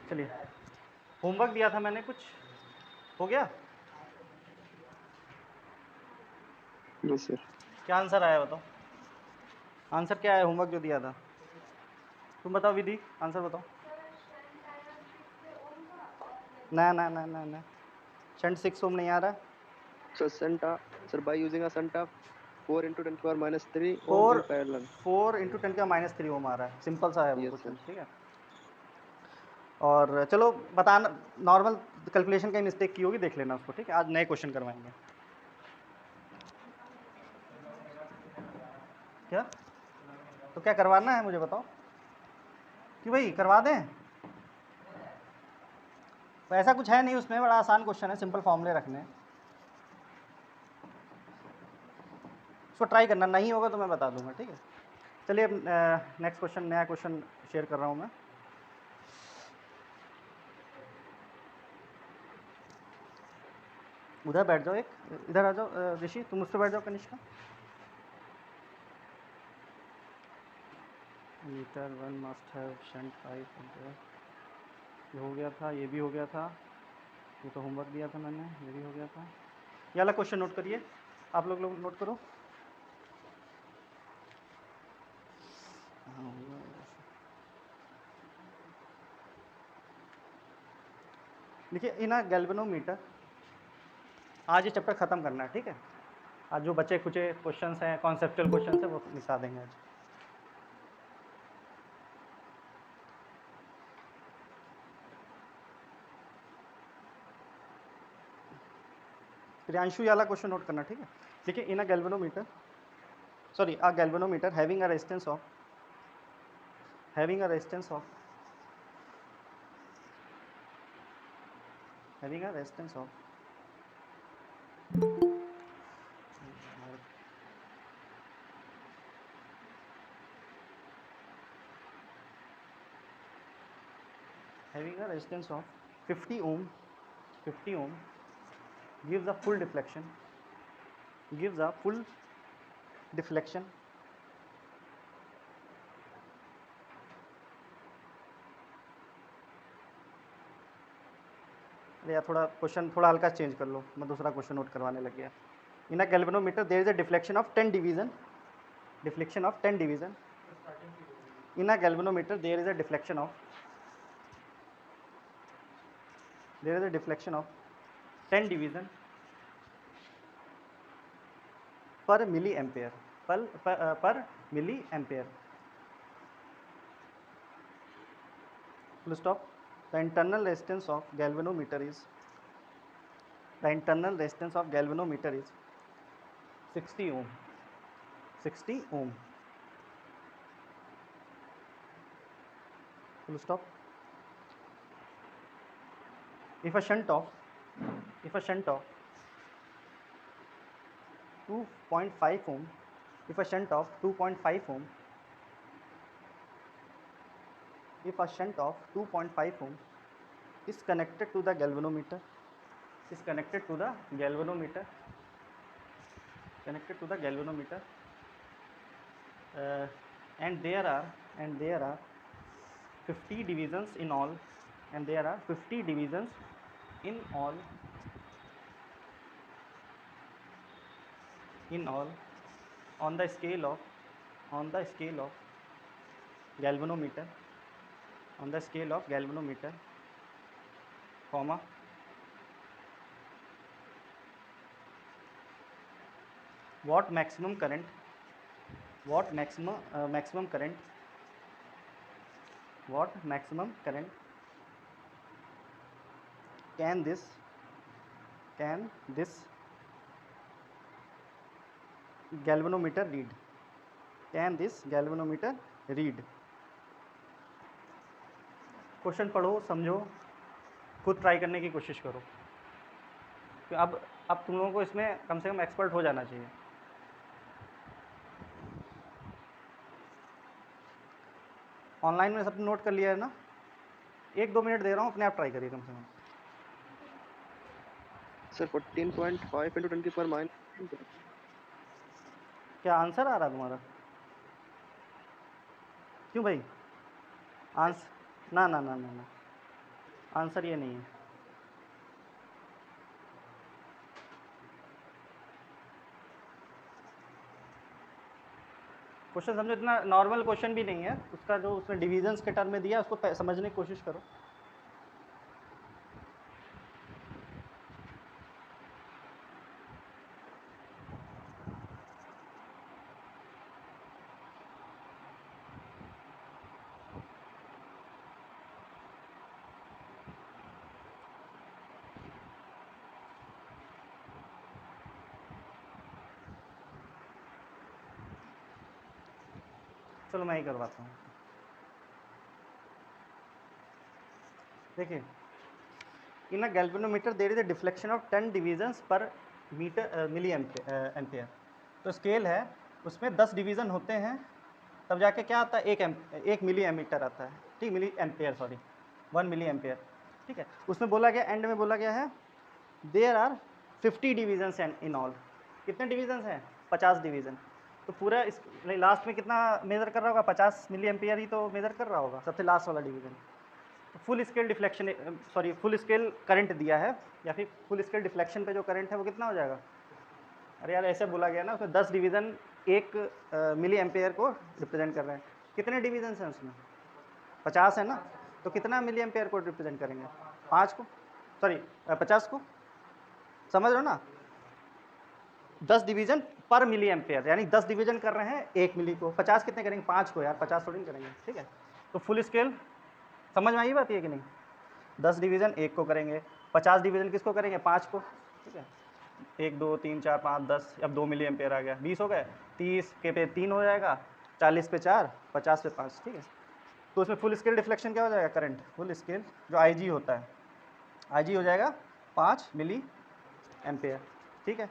चलिए, होमवर्क दिया था मैंने, कुछ हो गया? Yes sir. क्या आंसर आया बताओ? आंसर क्या है होमवर्क जो दिया था? तुम बताओ विधि, आंसर बताओ। ना ना ना ना ना, शंट 6 ओम नहीं आ रहा। So sir, by using a shunt of 4 into 10 to the power minus 3 ohm four in parallel. 4 × 10⁻³ ओम आ रहा है, सिंपल सा है वो Yes क्वेश्चन, sir. ठीक है। और चलो बताना, नॉर्मल कैलकुलेशन का मिस्टेक की होगी, देख लेना उसको, ठीक है। आज नए क्वेश्चन करवाएंगे। क्या तो क्या करवाना है मुझे बताओ, कि भाई करवा दें? तो ऐसा कुछ है नहीं उसमें, बड़ा आसान क्वेश्चन है, सिंपल फॉर्मूले रखने हैं, उसको ट्राई करना, नहीं होगा तो मैं बता दूंगा, ठीक है। चलिए अब नेक्स्ट क्वेश्चन, नया क्वेश्चन शेयर कर रहा हूँ मैं। उधर बैठ जाओ, एक इधर आ जाओ, ऋषि तुम मुझसे बैठ जाओ, Kanishka. Meter 1 must have shunt 5 ampere, ये हो गया था, ये भी हो गया था, ये तो होमवर्क दिया था मैंने, ये भी हो गया था। ये वाला क्वेश्चन नोट करिए, आप लोग नोट करो। हाँ, देखिए इन गैल्वेनोमीटर, आज ये चैप्टर ख़त्म करना है, ठीक है। आज जो बचे कुचे क्वेश्चंस हैं, कॉन्सेप्चुअल क्वेश्चंस हैं, वो निपटा देंगे आज। प्रियांशु, ये वाला क्वेश्चन नोट करना, ठीक है। देखिए in galvanometer, sorry a galvanometer having a resistance of having a resistance of having a resistance of having a resistance of 50 ohm 50 ohm gives a full deflection, gives a full deflection अरे यार, थोड़ा question थोड़ा हल्का change कर लो, मैं दूसरा question note करवाने लग गया। In a galvanometer there is a deflection of 10 division, deflection of 10 division in a galvanometer there is a deflection of there is a deflection of 10 division per milliampere per milliampere, full stop. The internal resistance of galvanometer is 60 ohm, 60 ohm, full stop. If a shunt of 2.5 ohm, if a shunt of 2.5 ohm, if a shunt of 2.5 ohm is connected to the galvanometer, is connected to the galvanometer, connected to the galvanometer, and there are 50 divisions in all, and there are 50 divisions in all, in all on the scale of, on the scale of galvanometer, on the scale of galvanometer, comma, what maximum current, what maximum current, what maximum current can this galvanometer read, can this galvanometer read। Question पढ़ो, समझो, खुद try करने की कोशिश करो, तो अब तुम लोगों को इसमें कम से कम एक्सपर्ट हो जाना चाहिए। ऑनलाइन में सब नोट कर लिया है ना? 1-2 मिनट दे रहा हूँ, अपने आप ट्राई करिए कम से कम। Sir, 14.5 into 10 to the power minus. क्या आंसर आ रहा तुम्हारा? क्यों भाई? आंसर ना ना ना ना ना, आंसर ये नहीं है। क्वेश्चन समझो, इतना नॉर्मल क्वेश्चन भी नहीं है, उसका जो उसने डिविजन्स के टर्म में दिया उसको समझने की कोशिश करो। चलो मैं ही करवाता हूँ। देखिए, in a galvanometer there is a deflection of 10 divisions per meter milliampere. तो स्केल है, उसमें 10 डिवीज़न होते हैं, तब जाके क्या आता है, एक मिली एमीटर आता है, ठीक, milli ampere, sorry 1 milli ampere, ठीक है। उसमें बोला गया, एंड में बोला गया है there are 50 divisions in all. कितने डिवीजन्स हैं? 50 डिवीज़न। तो पूरा इस लास्ट में कितना मेज़र कर रहा होगा? 50 मिली एम्पेयर ही तो मेज़र कर रहा होगा, सबसे लास्ट वाला डिवीज़न। तो full scale deflection, sorry full scale current दिया है, या फिर फुल स्केल डिफ्लेक्शन पे जो करंट है वो कितना हो जाएगा? अरे यार ऐसे बोला गया ना, उसमें 10 डिवीज़न एक मिली एम्पेयर को रिप्रेजेंट कर रहे हैं। कितने डिवीजन्स हैं उसमें? 50 है ना, तो कितना मिली एम्पेयर को रिप्रेजेंट करेंगे? 5 को, सॉरी 50 को, समझ रहे हो ना? 10 डिवीजन पर मिली एम्पेयर, यानी 10 डिवीजन कर रहे हैं 1 मिली को। 50 कितने करेंगे? 5 को यार, 50 थोड़ी करेंगे, ठीक है। तो फुल स्केल समझ में आई बात ये कि नहीं? 10 डिवीज़न 1 को करेंगे, 50 डिवीज़न किसको करेंगे? 5 को, ठीक है। 1 2 3 4 5 10, अब 2 मिली एम्पेयर आ गया, 20 हो गए, 30 के पे 3 हो जाएगा, 40 पे 4, 50 पे 5, ठीक है। तो उसमें फुल स्केल डिफ्लेक्शन क्या हो जाएगा? करंट फुल स्केल जो IG होता है, IG हो जाएगा 5 मिली एम्पेयर, ठीक है।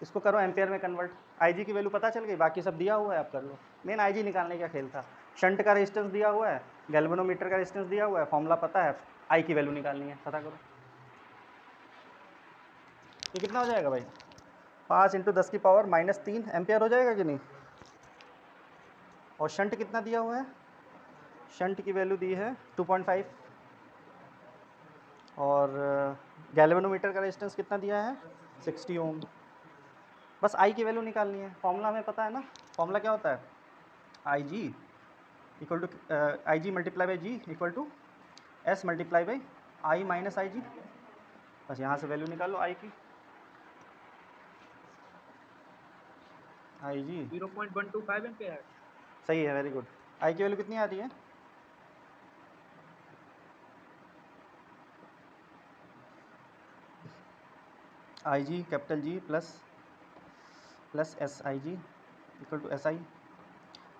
इसको करो एम्पेयर में कन्वर्ट, IG की वैल्यू पता चल गई, बाकी सब दिया हुआ है, आप कर लो। मेन IG निकालने का खेल था। शंट का रेजिस्टेंस दिया हुआ है, गैल्वेनोमीटर का रेजिस्टेंस दिया हुआ है, फॉर्मूला पता है, I की वैल्यू निकालनी है, पता करो। ये कितना हो जाएगा भाई? 5 × 10 की पावर -3 एम्पेयर हो जाएगा कि नहीं? और शंट कितना दिया हुआ है? शंट की वैल्यू दी है 2.5, और गैल्वेनोमीटर का रेजिस्टेंस कितना दिया है? 60 ओम। बस आई की वैल्यू निकालनी है, फॉर्मूला हमें पता है ना। फॉर्मूला क्या होता है? I G equal to I G multiply by G equal to S multiply by I minus I G. बस यहाँ से वैल्यू निकालो आई की। I G 0.125 ampere. सही है, वेरी गुड। आई की वैल्यू कितनी आ रही है? I G capital G plus S I G equal to S I.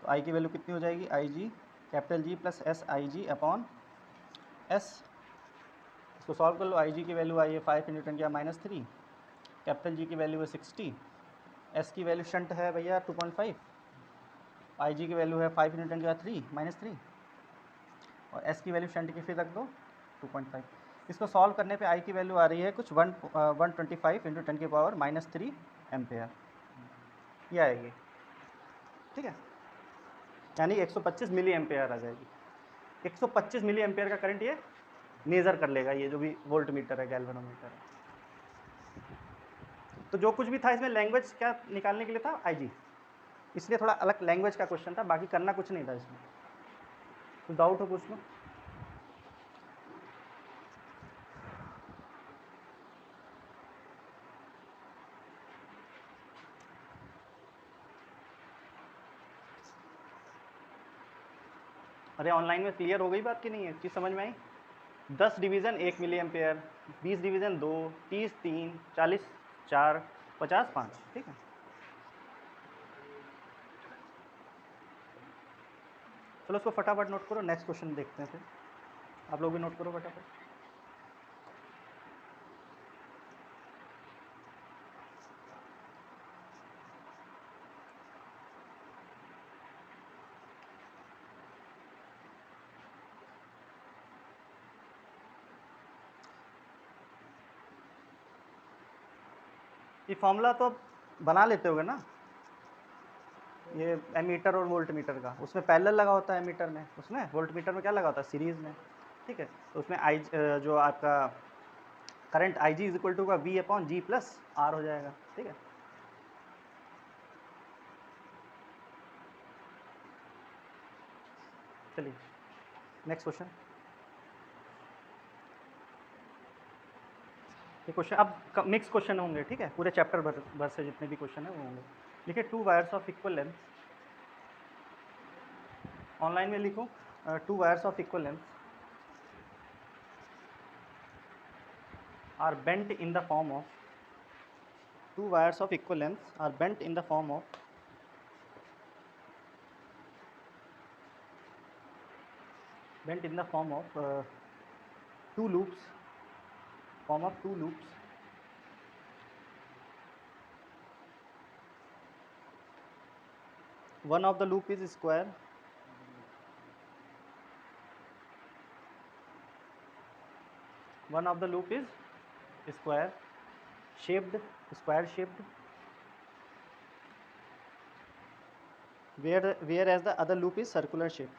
तो आई की वैल्यू कितनी हो जाएगी? I G capital G plus S I G upon S. इसको सॉल्व कर लो। आई जी की वैल्यू आई है 5 × 10⁻³ कैपिटल जी की वैल्यू है 60, एस की वैल्यू शंट है भैया 2.5, आई जी की वैल्यू है 5 × 10⁻³ और एस की वैल्यू शंट की फिर रख दो 2.5। इसको सॉल्व करने पे आई की वैल्यू आ रही है कुछ 125 × 10⁻³ एम्पेयर, ये आएगी, ठीक है। यानी 125 मिली एम्पेयर आ जाएगी। 125 मिली एम्पेयर का करंट ये मेज़र कर लेगा, ये जो भी वोल्ट मीटर है, गैल्वेनोमीटर है। तो जो कुछ भी था इसमें लैंग्वेज क्या निकालने के लिए था? आई जी, इसलिए थोड़ा अलग लैंग्वेज का क्वेश्चन था, बाकी करना कुछ नहीं था इसमें। तो डाउट हो पूछ लो। अरे ऑनलाइन में क्लियर हो गई बात कि नहीं है? चीज़ समझ में आई? 10 डिवीज़न 1 मिली एम्पेयर, 20 डिवीज़न 2, 30 3, 40 4, 50 5, ठीक है। चलो उसको फटाफट नोट करो, नेक्स्ट क्वेश्चन देखते हैं फिर। आप लोग भी नोट करो फटाफट। ये फॉर्मूला तो बना लेते होगे ना, ये एमीटर और वोल्ट मीटर का। उसमें पैरेलल लगा होता है एमीटर में, उसमें वोल्ट मीटर में क्या लगा होता है? सीरीज़ में। ठीक है। तो उसमें आई जो आपका current I G is equal to का V upon G plus R हो जाएगा। ठीक है, चलिए नेक्स्ट क्वेश्चन। ये क्वेश्चन अब मिक्स क्वेश्चन होंगे, ठीक है, पूरे चैप्टर भर से जितने भी क्वेश्चन है वो होंगे। देखिए, to wires of equal length, online में लिखो to wires of equal length are bent in the form of two wires of equal length are bent in the form of two loops, one of the loop is square, one of the loop is square shaped, whereas the other loop is circular shape,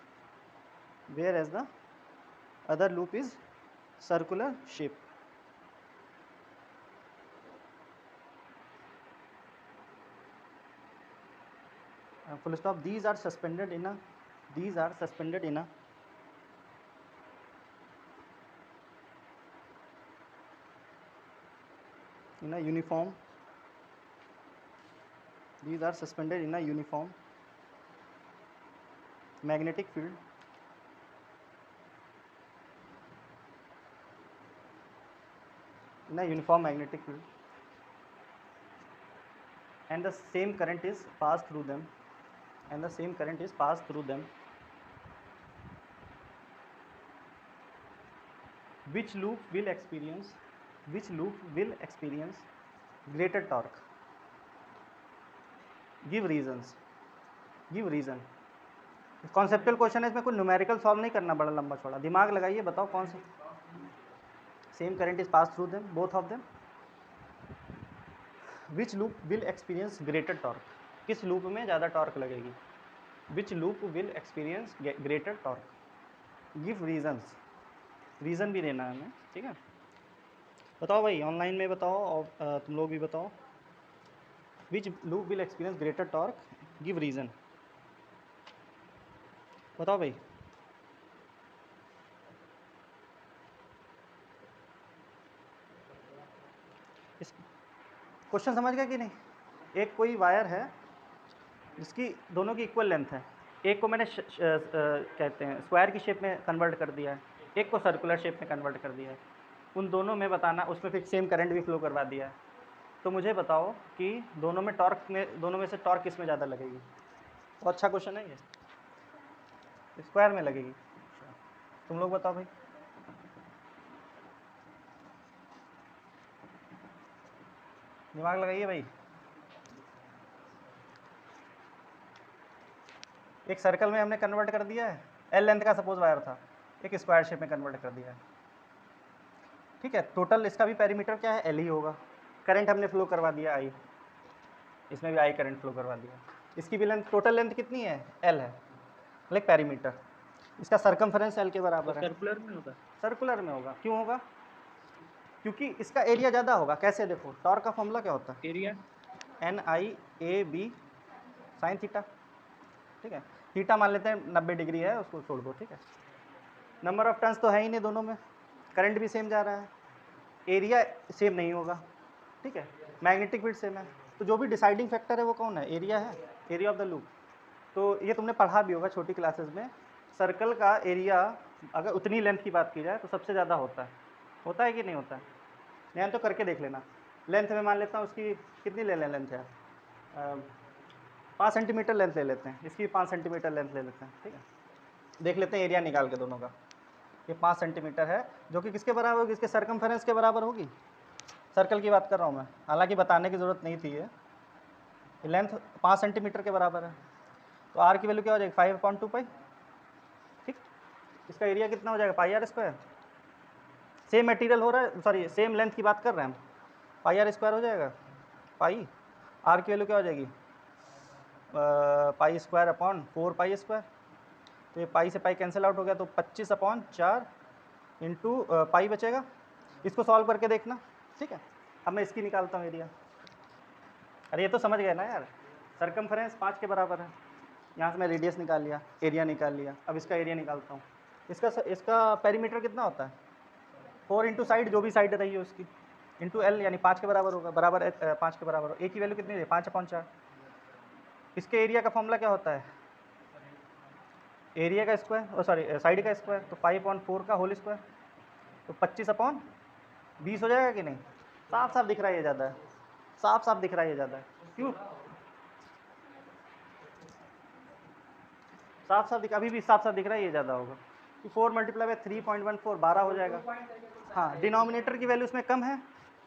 full stop. These are suspended in a uniform, magnetic field, and the same current is passed through them, which loop will experience greater torque. Give reasons. Conceptual question है, इसमें कोई numerical solve नहीं करना बड़ा लंबा चौड़ा, दिमाग लगाइए, बताओ कौन सा। Same current is pass through them, both of them. Which loop will experience greater torque, किस लूप में ज़्यादा टॉर्क लगेगी। Which loop will experience greater torque. Give reasons, reason भी देना है हमें, ठीक है। बताओ भाई, ऑनलाइन में बताओ और तुम लोग भी बताओ। Which loop will experience greater torque, give reason. बताओ भाई। इस क्वेश्चन समझ गया कि नहीं। एक कोई वायर है जिसकी दोनों की इक्वल लेंथ है, एक को मैंने कहते हैं स्क्वायर की शेप में कन्वर्ट कर दिया है, एक को सर्कुलर शेप में कन्वर्ट कर दिया है। उन दोनों में बताना, उसमें फिर सेम करंट भी फ्लो करवा दिया है। तो मुझे बताओ कि दोनों में से टॉर्क किस में ज़्यादा लगेगी। तो अच्छा क्वेश्चन है ये, स्क्वायर में लगेगी। तुम लोग बताओ भाई। दिमाग लगाइए भाई। एक सर्कल में हमने कन्वर्ट कर दिया है, एल लेंथ का सपोज वायर था, एक स्क्वायर शेप में कन्वर्ट कर दिया है, ठीक है। टोटल इसका भी पैरीमीटर क्या है, एल ही होगा। करंट हमने फ्लो करवा दिया आई, इसमें भी आई करंट फ्लो करवा दिया। इसकी भी लेंथ, टोटल लेंथ कितनी है, एल है, लाइक पैरीमीटर। इसका सरकमफेरेंस एल के बराबर है। सर्कुलर में होगा, सर्कुलर में होगा, क्यों होगा, क्योंकि इसका एरिया ज़्यादा होगा। कैसे, देखो टॉर्क का फॉर्मूला क्या होता है, एरिया NI/AB साइन थीटा, ठीक है। थीटा मान लेते हैं 90 डिग्री है, उसको छोड़ दो, ठीक है। नंबर ऑफ टर्न्स तो है ही नहीं दोनों में, करंट भी सेम जा रहा है, एरिया सेम नहीं होगा, ठीक है। मैग्नेटिक फील्ड सेम है, तो जो भी डिसाइडिंग फैक्टर है वो कौन है, एरिया है, एरिया ऑफ द लूप। तो ये तुमने पढ़ा भी होगा छोटी क्लासेस में, सर्कल का एरिया अगर उतनी लेंथ की बात की जाए तो सबसे ज़्यादा होता है कि नहीं होता है। ध्यान तो करके देख लेना। लेंथ में मान लेता हूँ उसकी कितनी ले लें, लेंथ है 5 सेंटीमीटर लेंथ ले लेते हैं, इसकी 5 सेंटीमीटर लेंथ ले लेते हैं, ठीक है। देख लेते हैं एरिया निकाल के दोनों का। ये 5 सेंटीमीटर है, जो कि किसके बराबर होगी, इसके सरकमफेरेंस के बराबर होगी। सर्कल की बात कर रहा हूँ मैं, हालांकि बताने की ज़रूरत नहीं थी। ये लेंथ 5 सेंटीमीटर के बराबर है, तो आर की वैल्यू क्या हो जाएगी, 5/2 पाई, ठीक। इसका एरिया कितना हो जाएगा, πr²। सेम मटेरियल हो रहा है, सॉरी सेम लेंथ की बात कर रहे हैं हम, πr² हो जाएगा। पाई आर की वैल्यू क्या हो जाएगी, π²/4π²। तो ये पाई से पाई कैंसिल आउट हो गया, तो 25/4 इंटू पाई बचेगा। इसको सॉल्व करके देखना, ठीक है। अब मैं इसकी निकालता हूँ एरिया। अरे ये तो समझ गए ना यार, सर्कमफ्रेंस 5 के बराबर है, यहाँ से मैं रेडियस निकाल लिया, एरिया निकाल लिया। अब इसका एरिया निकालता हूँ। इसका पेरीमीटर कितना होता है? 4 इंटू साइड, जो भी साइड रही है उसकी, इंटू एल, यानी 5 के बराबर होगा, बराबर 5 के बराबर हो। ए की वैल्यू कितनी है? 5/4। इसके एरिया का फॉर्मूला क्या होता है? एरिया का स्क्वायर, सॉरी साइड का स्क्वायर, तो 5/4 का होल स्क्वायर, तो 25/20 हो जाएगा कि नहीं? साफ साफ दिख रहा है ये ज़्यादा है, साफ साफ दिख रहा है ये ज़्यादा है। क्यों? साफ साफ दिख, अभी भी साफ साफ दिख रहा है ये ज़्यादा होगा, कि 4 मल्टीप्लाई बाई 3.14 12 हो जाएगा। हाँ, डिनोमिनेटर की वैल्यू इसमें कम है,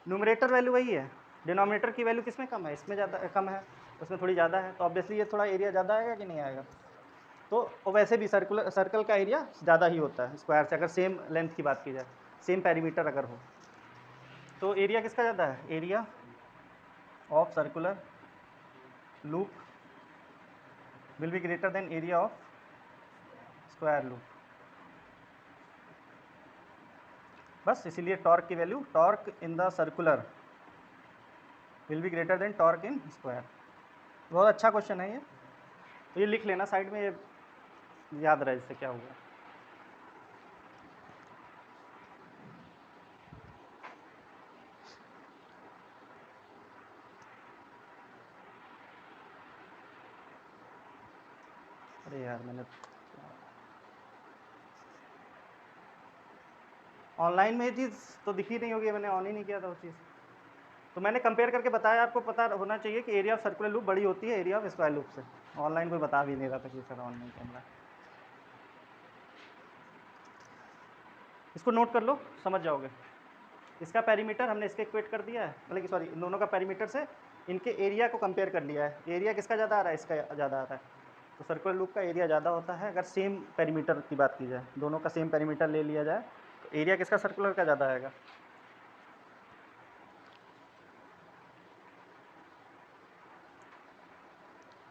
न्यूमरेटर वैल्यू वही है, डिनोमिनेटर की वैल्यू किसमें कम है? इसमें ज़्यादा कम है, उसमें थोड़ी ज़्यादा है, तो ऑब्वियसली ये थोड़ा एरिया ज़्यादा आएगा कि नहीं आएगा? तो वैसे भी सर्कल का एरिया ज़्यादा ही होता है स्क्वायर से, अगर सेम लेंथ की बात की जाए, सेम पेरीमीटर अगर हो। तो एरिया किसका ज़्यादा है? Area of circular loop will be greater than area of square loop. बस इसीलिए टॉर्क की value, torque in the circular will be greater than torque in square. बहुत अच्छा क्वेश्चन है ये, तो ये लिख लेना साइड में, ये याद रहे इससे क्या होगा। अरे यार मैंने ऑनलाइन में ये चीज़ तो दिखी नहीं होगी, मैंने ऑन ही नहीं किया था वो चीज़। तो मैंने कंपेयर करके बताया, आपको पता होना चाहिए कि एरिया ऑफ सर्कुलर लूप बड़ी होती है एरिया ऑफ स्क्वायर लूप से। ऑनलाइन कोई बता भी नहीं रहा था कि सर ऑनलाइन कैमरा। इसको नोट कर लो, समझ जाओगे। इसका पेरीमीटर हमने इसके इक्वेट कर दिया है, मतलब कि सॉरी, इन दोनों का पेरीमीटर से इनके एरिया को कंपेयर कर लिया है। एरिया किसका ज़्यादा आ रहा है? इसका ज़्यादा आ रहा है, तो सर्कुलर लूप का एरिया ज़्यादा होता है अगर सेम पेरीमीटर की बात की जाए, दोनों का सेम पेरीमीटर ले लिया जाए, तो एरिया किसका? सर्कुलर का ज़्यादा आएगा।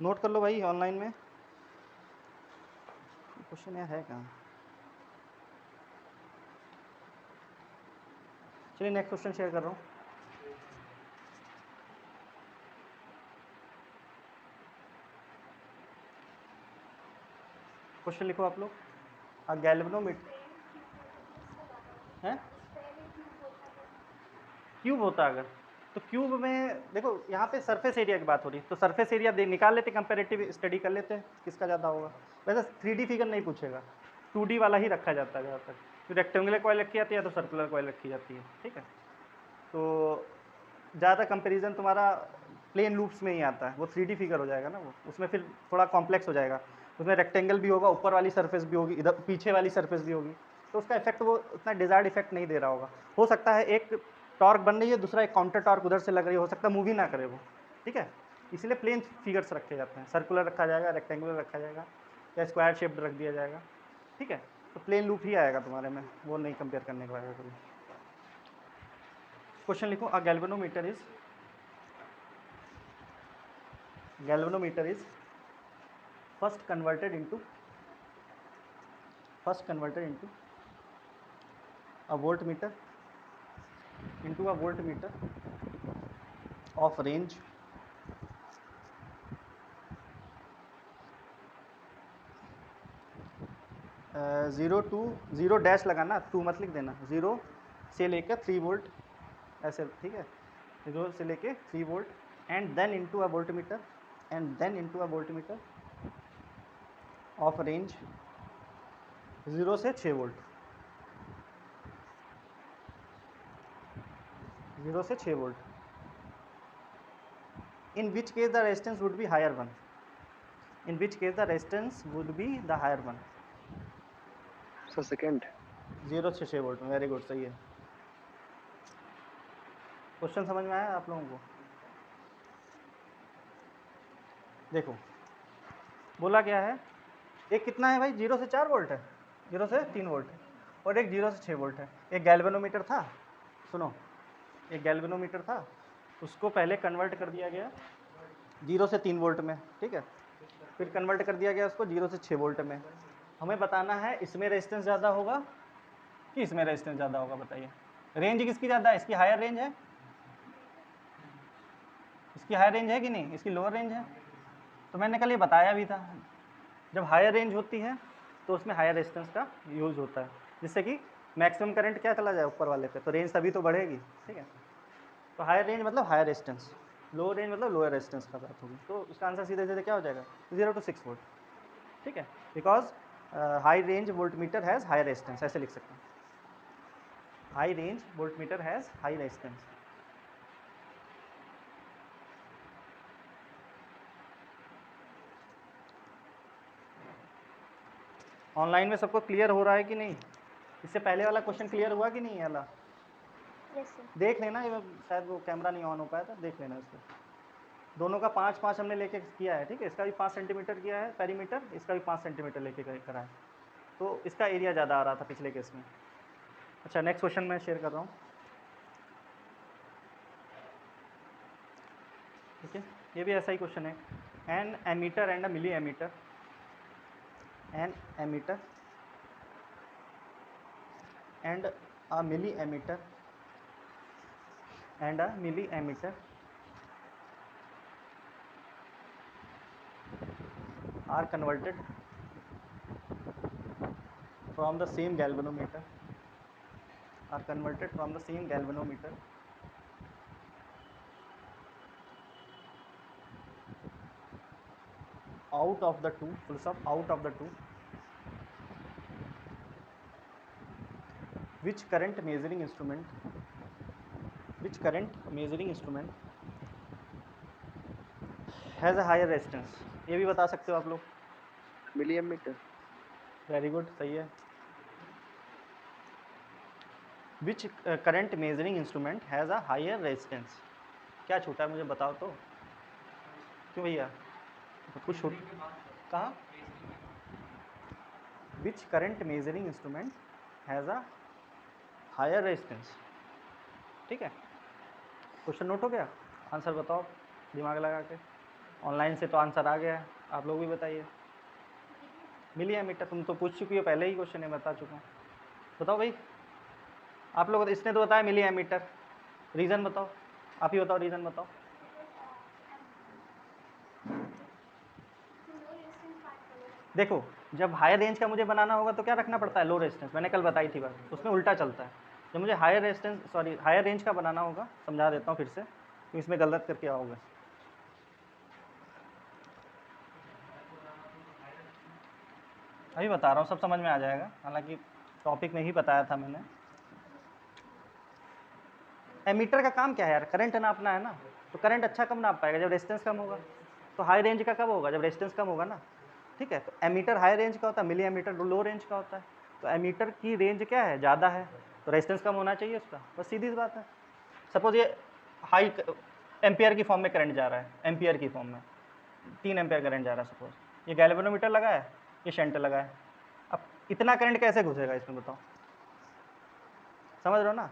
नोट कर लो भाई, ऑनलाइन में क्वेश्चन है कहाँ। चलिए नेक्स्ट क्वेश्चन शेयर कर रहा हूँ। क्वेश्चन लिखो आप लोग। अ गैल्वेनोमीटर है, क्यूब होता अगर, तो क्यूब में देखो यहाँ पे सरफेस एरिया की बात हो रही है, तो सरफेस एरिया निकाल लेते, कंपेरेटिव स्टडी कर लेते हैं किसका ज़्यादा होगा। वैसे 3D फिगर नहीं पूछेगा, 2D वाला ही रखा जाता है ज़्यादातर, तो रेक्टेंगुलर कॉइल रखी जाती है तो सर्कुलर कॉइल रखी जाती है, ठीक है। तो ज़्यादा कंपेरिजन तुम्हारा प्लेन लूप्स में ही आता है, वो 3D फिगर हो जाएगा ना, वो उसमें फिर थोड़ा कॉम्प्लेक्स हो जाएगा, उसमें रेक्टेंगल भी होगा, ऊपर वाली सरफेस भी होगी, इधर पीछे वाली सरफेस भी होगी, तो उसका इफेक्ट वो उतना डिजायर्ड इफेक्ट नहीं दे रहा होगा। हो सकता है एक टॉर्क बन रही है, दूसरा एक काउंटर टॉर्क उधर से लग रही है, हो सकता है मूव ही ना करे वो, ठीक है। इसलिए प्लेन फिगर्स रखे जाते हैं, सर्कुलर रखा जाएगा, रेक्टेंगुलर रखा जाएगा, या स्क्वायर शेप्ड रख दिया जाएगा, ठीक है। तो प्लेन लूप ही आएगा तुम्हारे में, वो नहीं कंपेयर करने को आएगा कभी। क्वेश्चन लिखो, अ galvanometer is first converted into a voltmeter of range 0 to 0 dash लगाना, 2 मत लिख देना, 0 से लेकर 3 वोल्ट ऐसे, ठीक है, 0 से लेके 3 volt and then into a voltmeter of range 0 से 6 वोल्ट, 0 से 6 volt, in which case the resistance would be higher one, So second. 0 से 6 वोल्ट में। वेरी गुड, सही है। क्वेश्चन समझ में आया आप लोगों को? देखो बोला गया है, एक कितना है भाई? 0 से 4 वोल्ट है, 0 से 3 वोल्ट है, और एक 0 से 6 वोल्ट है। एक गैल्वेनोमीटर था, सुनो, एक गैल्वेनोमीटर था, उसको पहले कन्वर्ट कर दिया गया 0 से 3 वोल्ट में, ठीक है, फिर कन्वर्ट कर दिया गया उसको 0 से 6 वोल्ट में। हमें बताना है इसमें रेजिस्टेंस ज़्यादा होगा कि इसमें रेजिस्टेंस ज़्यादा होगा, बताइए। रेंज किसकी ज़्यादा है? इसकी हायर रेंज है, इसकी हायर रेंज है कि नहीं, इसकी लोअर रेंज है। तो मैंने कल ये बताया भी था, जब हायर रेंज होती है तो उसमें हायर रेजिस्टेंस का यूज़ होता है, जिससे कि मैक्सिमम करंट क्या चला जाए ऊपर वाले पे, तो रेंज तभी तो बढ़ेगी, ठीक है। तो हायर रेंज मतलब हायर रेजिस्टेंस, लोअर रेंज मतलब लोअर रेजिस्टेंस का बात होगी। तो इसका आंसर सीधे सीधे क्या हो जाएगा, 0 to 6 वोल्ट, ठीक है, because high range volt meter has high resistance, ऐसे लिख सकते हैं, high range volt meter has high resistance. Online में सबको क्लियर हो रहा है कि नहीं? इससे पहले वाला क्वेश्चन क्लियर हुआ कि नहीं वाला? देख लेना, ये शायद वो कैमरा नहीं ऑन हो पाया था, देख लेना इसको। दोनों का 5-5 हमने लेके किया है, ठीक है। इसका भी 5 सेंटीमीटर किया है पेरीमीटर, इसका भी 5 सेंटीमीटर लेके करा है, तो इसका एरिया ज़्यादा आ रहा था पिछले केस में। अच्छा, नेक्स्ट क्वेश्चन मैं शेयर कर रहा हूँ, ठीक है। ये भी ऐसा ही क्वेश्चन है। An ammeter and a milli ammeter, an ammeter and a milli ammeter and a milli ammeter are converted from the same galvanometer, are converted from the same galvanometer out of the two, full stop, out of the two, which current measuring instrument, which current measuring instrument has a higher resistance। ये भी बता सकते हो आप लोग। मिली ammeter. Very good, सही है। Which current measuring instrument has a higher resistance. क्या छूटा है मुझे बताओ तो, क्यों भैया कुछ छूट कहाँ? Which current measuring instrument has a higher resistance, ठीक है। क्वेश्चन नोट हो गया, आंसर बताओ दिमाग लगा के। ऑनलाइन से तो आंसर आ गया है, आप लोग भी बताइए। मिली एमीटर तुम तो पूछ चुकी हो, पहले ही क्वेश्चन है, बता चुका हूँ। बताओ भाई, आप लोग, इसने तो बताया मिली एमीटर, रीज़न बताओ, आप ही बताओ, रीज़न बताओ। देखो, जब हायर रेंज का मुझे बनाना होगा तो क्या रखना पड़ता है, लो रेजिस्टेंस, मैंने कल बताई थी बात, उसमें उल्टा चलता है। जब मुझे higher resistance, sorry higher range का बनाना होगा, समझा देता हूँ फिर से, तो इसमें गलत करके आओगे। अभी बता रहा हूँ, सब समझ में आ जाएगा, हालांकि टॉपिक में ही बताया था मैंने। एमीटर का काम क्या है यार, करंट नापना है ना, तो करंट अच्छा कब नाप पाएगा, जब रेजिस्टेंस कम होगा। तो हाई रेंज का कब होगा, जब रेजिस्टेंस कम होगा ना, ठीक है। तो एमीटर हाई रेंज का होता है, मिली एमीटर लो रेंज का होता है। तो एमीटर की रेंज क्या है, ज़्यादा है, तो रेजिस्टेंस कम होना चाहिए उसका, बस सीधी सी बात है। सपोज ये हाई एम्पियर की फॉर्म में करंट जा रहा है, एम्पियर की फॉर्म में 3 एम्पियर करंट जा रहा है, सपोज ये गैल्वेनोमीटर लगा है, ये शंट लगा है। अब इतना करंट कैसे घुसेगा इसमें, बताओ, समझ रहे हो ना।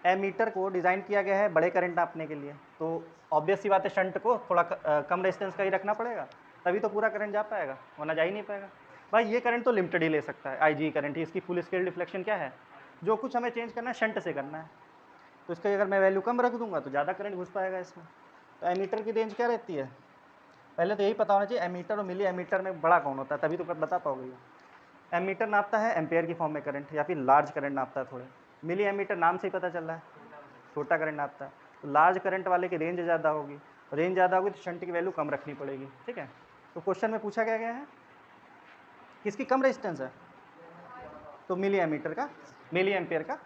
एमीटर को डिज़ाइन किया गया है बड़े करंट नापने के लिए, तो ऑब्वियस सी बात है शंट को थोड़ा कम रेजिस्टेंस का ही रखना पड़ेगा, तभी तो पूरा करंट जा पाएगा, वरना जा ही नहीं पाएगा। भाई ये करंट तो लिमिटेड ही ले सकता है, आईजी करंट ही, इसकी फुल स्केल डिफ्लेक्शन क्या है, जो कुछ हमें चेंज करना है शंट से करना है, तो इसका अगर मैं वैल्यू कम रख दूंगा तो ज़्यादा करंट घुस पाएगा इसमें। तो एमीटर की रेंज क्या रहती है, पहले तो यही पता होना चाहिए एमीटर और मिली एमीटर में बड़ा कौन होता है, तभी तो बता पाओगे। एमीटर नापता है एम्पेयर की फॉर्म में करंट, या फिर लार्ज करंट नापता है थोड़े। मिली एमीटर नाम से ही पता चल रहा है, छोटा करंट नापता है। तो लार्ज करंट वाले की रेंज ज़्यादा होगी, रेंज ज़्यादा होगी तो शंट की वैल्यू कम रखनी पड़ेगी, ठीक है। तो क्वेश्चन में पूछा क्या गया है, किसकी कम रेजिस्टेंस है, तो मिली एमीटर का, मिली एम्पेयर का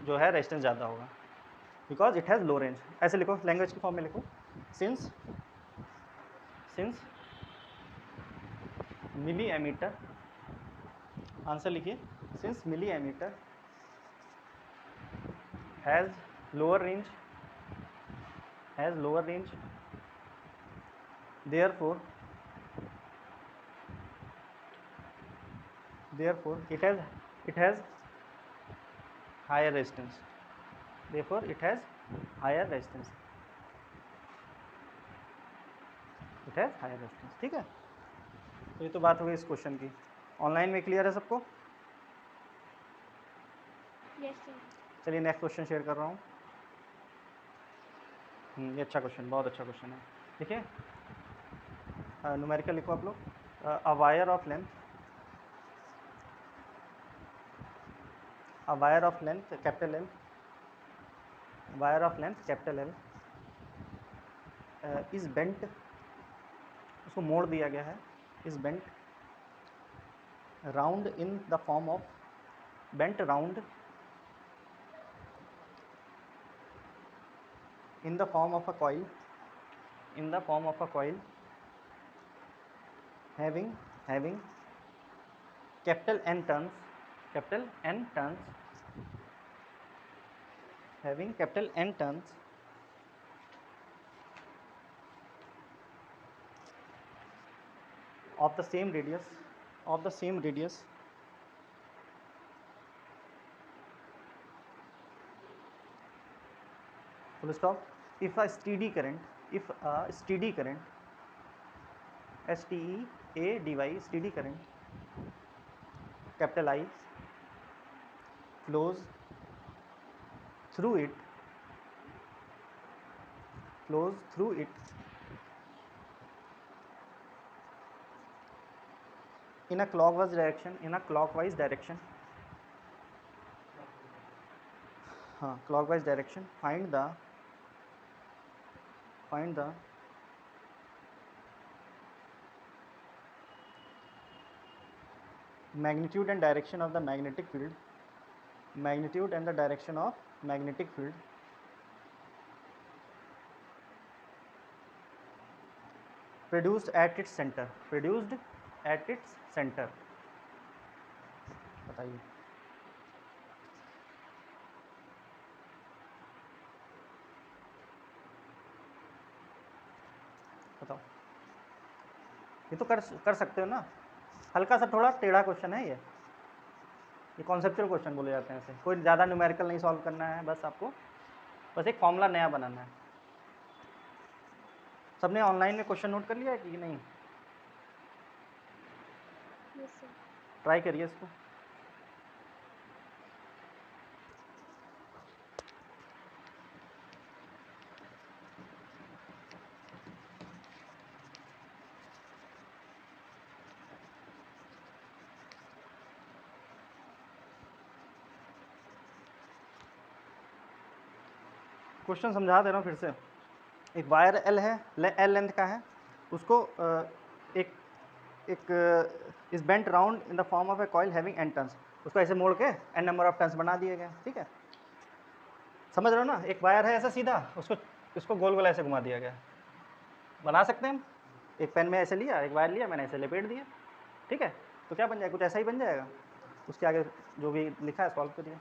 जो है रेजिस्टेंस ज़्यादा होगा, because it has low range. ऐसे लिखो, लैंग्वेज की फॉर्म में लिखो, सिंस मिली एमीटर, आंसर लिखिए, since milli ammeter has lower range, therefore it has higher resistance, therefore it has higher resistance, it has higher resistance, ठीक है। तो ये तो बात हो गई इस क्वेश्चन की। ऑनलाइन में क्लियर है सबको? Yes sir. चलिए नेक्स्ट क्वेश्चन शेयर कर रहा हूँ। ये अच्छा क्वेश्चन, बहुत अच्छा क्वेश्चन है। देखिए न्यूमेरिकल लिखो आप लोग। A wire of length, a wire of length capital L, wire of length capital L is bent, उसको मोड़ दिया गया है, is bent round in the form of, bent round in the form of a coil, in the form of a coil having capital N turns, capital N turns, having capital N turns of the same radius, of the same radius, full stop, if a steady current, if a steady current, STEADY, steady current, capital I, flows through it, flows through it in a clockwise direction, in a clockwise direction, clockwise direction, find the magnitude and direction of the magnetic field, magnitude and the direction of magnetic field produced at its center, produced at its center, बताइए। बताओ, ये तो कर सकते हो ना। हल्का सा थोड़ा टेढ़ा क्वेश्चन है ये कॉन्सेप्चुअल क्वेश्चन बोले जाते हैं। ऐसे कोई ज़्यादा न्यूमेरिकल नहीं सॉल्व करना है, बस आपको बस एक फॉर्मूला नया बनाना है। सबने ऑनलाइन में क्वेश्चन नोट कर लिया है कि नहीं? Yes sir. ट्राई करिए इसको। क्वेश्चन समझा दे रहा हूँ फिर से। एक वायर एल है, एल लेंथ का है, उसको एक इस bent round in the form of A coil having an turns, उसको ऐसे मोड़ के एन नंबर ऑफ टर्न्स बना दिए गए। ठीक है, समझ रहे हो ना? एक वायर है ऐसा सीधा, उसको गोल गोल ऐसे घुमा दिया गया। बना सकते हैं हम। एक पेन में ऐसे लिया, एक वायर लिया, मैंने ऐसे लपेट दिया। ठीक है, तो क्या बन जाएगा? कुछ ऐसा ही बन जाएगा। उसके आगे जो भी लिखा है सॉल्व करिए।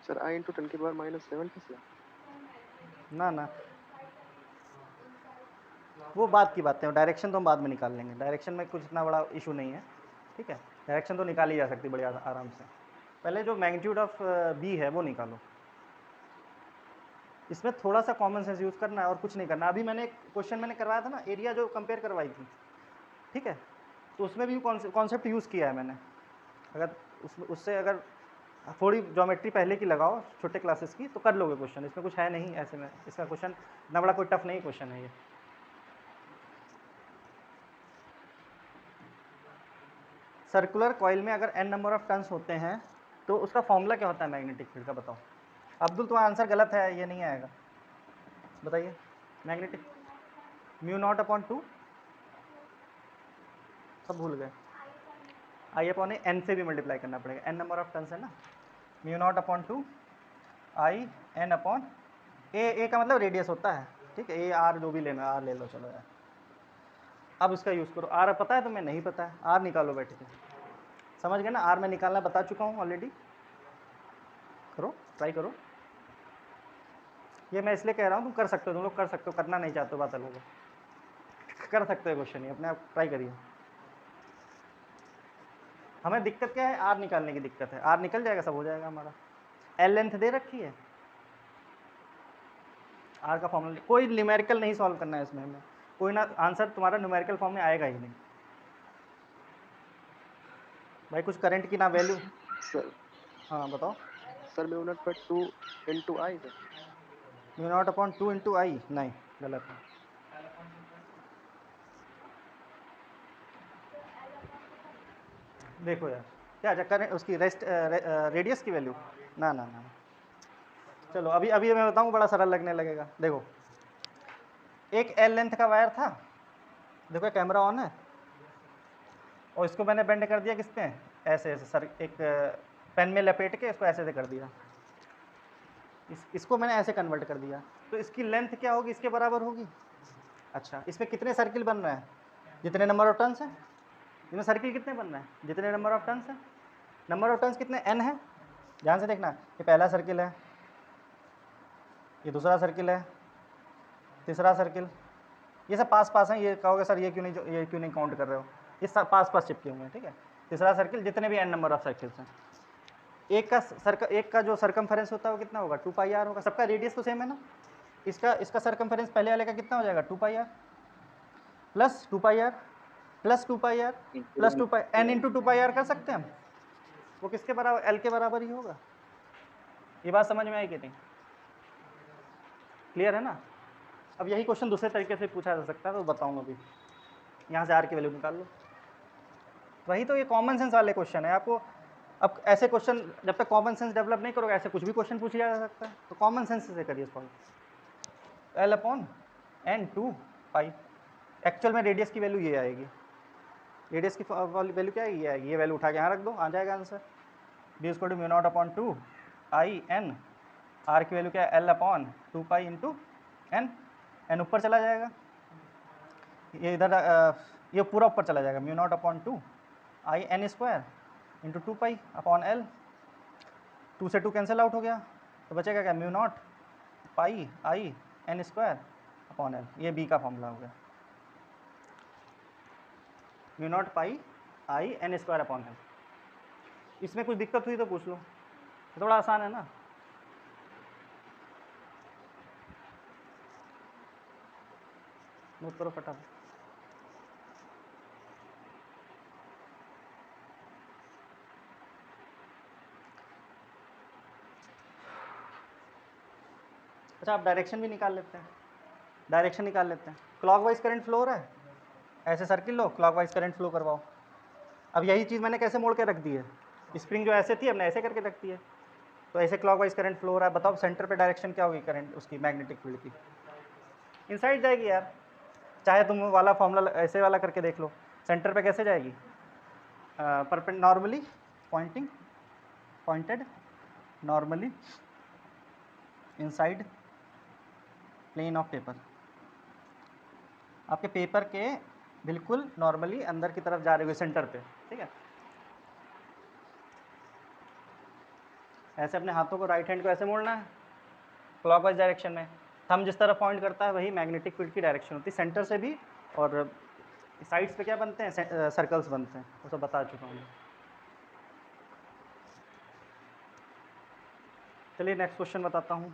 सर I into 10 की पावर -7 टेस्ला। ना वो बात की बात है, डायरेक्शन तो हम बाद में निकाल लेंगे। डायरेक्शन में कुछ इतना बड़ा इशू नहीं है। ठीक है, डायरेक्शन तो निकाली जा सकती है बड़ी आराम से। पहले जो मैग्नीट्यूड ऑफ बी है वो निकालो। इसमें थोड़ा सा कॉमन सेंस यूज़ करना है और कुछ नहीं करना। अभी मैंने क्वेश्चन मैंने करवाया था ना, एरिया जो कंपेयर करवाई थी, ठीक है, तो उसमें भी कॉन्सेप्ट यूज़ किया है मैंने। अगर उससे अगर थोड़ी ज्योमेट्री पहले की लगाओ छोटे क्लासेस की तो कर लोगे क्वेश्चन। इसमें कुछ है नहीं ऐसे में, इसका क्वेश्चन इतना बड़ा कोई टफ नहीं क्वेश्चन है ये। सर्कुलर कॉइल में अगर n नंबर ऑफ टर्न्स होते हैं तो उसका फॉर्मूला क्या होता है मैग्नेटिक फील्ड का? बताओ। अब्दुल तुम्हारा आंसर गलत है, ये नहीं आएगा। बताइए। मैग्नेटिक म्यू नॉट अपॉन 2, सब भूल गए। आई अपॉन ए, एन से भी मल्टीप्लाई करना पड़ेगा, n नंबर ऑफ टर्न्स है ना। Mu naught upon 2 I N upon A का मतलब रेडियस होता है। ठीक है, ए आर जो भी लेना, आर ले लो, चलो यार। अब इसका यूज़ करो। आर पता है तुम्हें? नहीं पता है? आर निकालो बैठ के। समझ गए ना? आर मैं निकालना बता चुका हूँ ऑलरेडी। करो, ट्राई करो। ये मैं इसलिए कह रहा हूँ, तुम कर सकते हो, तुम लोग कर सकते हो। करना नहीं चाहते हो बात अलग है, कर सकते हो क्वेश्चन, ये अपने आप ट्राई करिए। हमें दिक्कत क्या है? आर निकालने की दिक्कत है। आर निकल जाएगा, सब हो जाएगा हमारा। एल लेंथ दे रखी है, आर का फॉर्मूला कोई न्यूमेरिकल नहीं सॉल्व करना है इसमें हमें। कोई ना आंसर तुम्हारा न्यूमेरिकल फॉर्म में आएगा ही नहीं। भाई कुछ करंट की ना वैल्यू। सर हाँ बताओ। सर म्यू नॉट पर 2 into I sir. Mu naught upon 2 into I, नहीं गलत है। देखो यार क्या करंट उसकी रेस्ट रेडियस की वैल्यू, ना ना ना। चलो अभी अभी मैं बताऊँ, बड़ा सरल लगने लगेगा। देखो एक एल लेंथ का वायर था, देखो कैमरा ऑन है, और इसको मैंने बेंड कर दिया किस पे, ऐसे ऐसे सर एक पेन में लपेट के इसको ऐसे ऐसे कर दिया, इसको मैंने ऐसे कन्वर्ट कर दिया, तो इसकी लेंथ क्या होगी, इसके बराबर होगी। अच्छा इसमें कितने सर्किल बन रहे हैं, जितने नंबर ऑफ टर्न्स हैं। इसमें सर्किल कितने बन रहे हैं, जितने नंबर ऑफ टर्न्स हैं। नंबर ऑफ टर्न्स कितने, एन है। ध्यान से देखना, ये पहला सर्किल है, ये दूसरा सर्किल है, तीसरा सर्किल, ये सब पास पास हैं। ये कहोगे सर ये क्यों नहीं काउंट कर रहे हो, ये सब पास पास चिपके हुए हैं, ठीक है। तीसरा सर्किल, जितने भी एन नंबर ऑफ सर्किल्स हैं। एक का जो सर्कमफेरेंस होता है वो कितना होगा, 2πr होगा। सबका रेडियस तो सेम है ना। इसका सर्कमफेरेंस पहले वाले का कितना हो जाएगा, 2πr plus 2πr plus 2πr plus 2π N into 2πr कर सकते हैं हम। वो किसके बराबर, एल के बराबर ही होगा। ये बात समझ में आई कि नहीं, क्लियर है ना। अब यही क्वेश्चन दूसरे तरीके से पूछा जा सकता है, तो बताऊंगा अभी। यहाँ से आर की वैल्यू निकाल लो। वही तो, ये कॉमन सेंस वाले क्वेश्चन है आपको। अब ऐसे क्वेश्चन जब तक कॉमन सेंस डेवलप नहीं करोगे, ऐसे कुछ भी क्वेश्चन पूछा जा सकता है, तो कॉमन सेंस से करिए solve. L upon N 2π, actual में रेडियस की वैल्यू ये आएगी। रेडियस की वैल्यू क्या है, ये आएगी। ये वैल्यू उठा के यहाँ रख दो, आ जाएगा answer. D square two mu naught upon 2IN। R की वैल्यू क्या है, एल अपॉन 2π इंटू एन ऊपर चला जाएगा, ये इधर ये पूरा ऊपर चला जाएगा। Mu naught upon 2IN² into 2π upon L. 2 से 2 कैंसिल आउट हो गया, तो बचेगा क्या, म्यू नॉट पाई IN² अपॉन एल। ये बी का फॉर्मूला हो गया, म्यू नॉट पाई IN² अपॉन एल। इसमें कुछ दिक्कत हुई तो पूछ लो, थोड़ा आसान है ना। नोट करो फटाफट। अच्छा आप डायरेक्शन भी निकाल लेते हैं, डायरेक्शन निकाल लेते हैं। क्लॉकवाइज करंट फ्लो हो रहा है, ऐसे सर्किल लो, क्लॉकवाइज करंट फ्लो करवाओ। अब यही चीज़ मैंने कैसे मोड़ के रख दी है, स्प्रिंग जो ऐसे थी हमने ऐसे करके रख दी है, तो ऐसे क्लॉकवाइज करंट फ्लो हो रहा है। बताओ सेंटर पे डायरेक्शन क्या होगी करंट उसकी, मैग्नेटिक फील्ड की, इनसाइड जाएगी यार। चाहे तुम वाला फॉर्मूला ऐसे वाला करके देख लो, सेंटर पे कैसे जाएगी, normally pointed normally inside plane of paper. आपके पेपर के बिल्कुल नॉर्मली अंदर की तरफ जा रही हुई सेंटर पे, ठीक है। ऐसे अपने हाथों को, राइट हैंड को ऐसे मोड़ना है क्लॉकवाइज डायरेक्शन में। थंब जिस तरफ पॉइंट करता है वही मैग्नेटिक फील्ड की डायरेक्शन होती है, सेंटर से भी। और साइड्स पे क्या बनते हैं, सर्कल्स बनते हैं, वो सब बता चुका हूँ। चलिए नेक्स्ट क्वेश्चन बताता हूँ।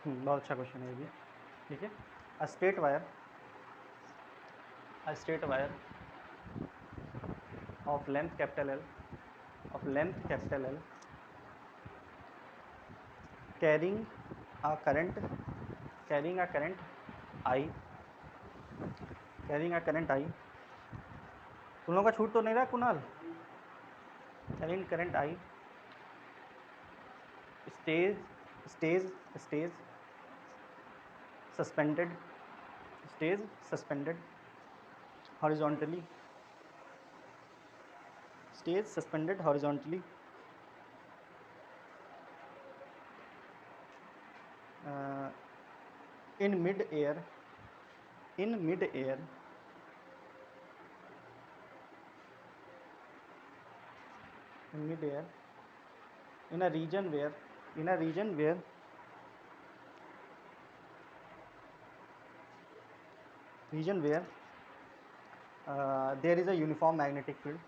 बहुत अच्छा क्वेश्चन है ये भी, ठीक है। A straight wire of length capital L, carrying a current I, तुम लोगों का छूट तो नहीं रहा Kunal. Carrying current I stays suspended horizontally, uh, in mid air in a region where there is a uniform magnetic field,